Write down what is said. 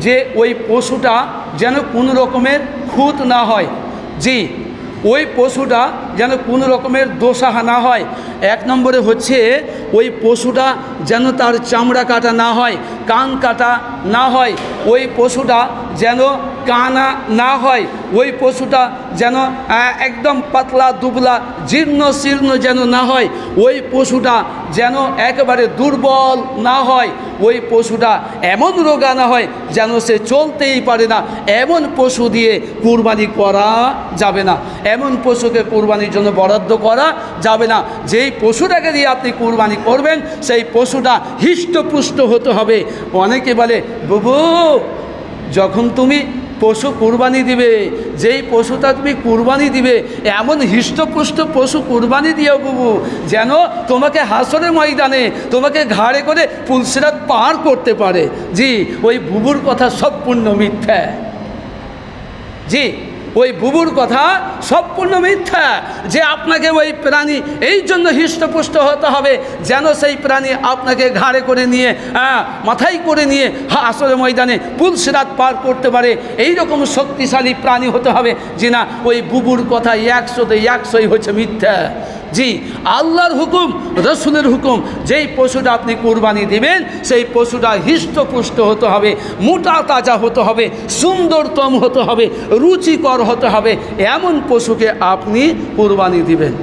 যে ওই পশুটা যেন কোনো রকমের খুঁত না হয়। জি, ওই পশুটা যেন কোনো রকমের দোষাহা না হয়। এক নম্বরে হচ্ছে ওই পশুটা যেন তার চামড়া কাটা না হয়, কান কাটা না হয়, ওই পশুটা যেন কানা না হয়, ওই পশুটা যেন একদম পাতলা দুবলা জীর্ণ শীর্ণ যেন না হয়, ওই পশুটা যেন একেবারে দুর্বল না হয়, ওই পশুটা এমন রোগা না হয় যেন সে চলতেই পারে না, এমন পশু দিয়ে কুরবানি করা যাবে না। এমন পশুকে কুরবানির জন্য বরাদ্দ করা যাবে না। যেই পশুটাকে দিয়ে আপনি কুরবানি করবেন সেই পশুটা হৃষ্টপুষ্ট হতে হবে। অনেকে বলে, বুবু যখন তুমি পশু কুরবানি দিবে, যেই পশুটা তুমি কুরবানি দিবে এমন হৃষ্টপুষ্ট পশু কুরবানি দিও বুবু, যেন তোমাকে হাসরের ময়দানে তোমাকে ঘাড়ে করে পুলসিরাত পার করতে পারে। জি, ওই বুবুর কথা সম্পূর্ণ মিথ্যা। জি, ওই বুবুর কথা সম্পূর্ণ মিথ্যা। যে আপনাকে ওই প্রাণী এই জন্য হৃষ্টপুষ্ট হতে হবে যেন সেই প্রাণী আপনাকে ঘাড়ে করে নিয়ে মাথায় করে নিয়ে হাসরের ময়দানে পুলসিরাত পার করতে পারে, এই রকম শক্তিশালী প্রাণী হতে হবে। জি না, ওই বুবুর কথা 100তে 100ই হচ্ছে মিথ্যা। জি, আল্লাহর হুকুম, রসুলের হুকুম, যেই পশুটা আপনি কুরবানি দিবেন সেই পশুটা হৃষ্টপুষ্ট হতে হবে, মোটা তাজা হতে হবে, সুন্দরতম হতে হবে, রুচিকর হতে হবে, এমন পশুকে আপনি কুরবানি দিবেন।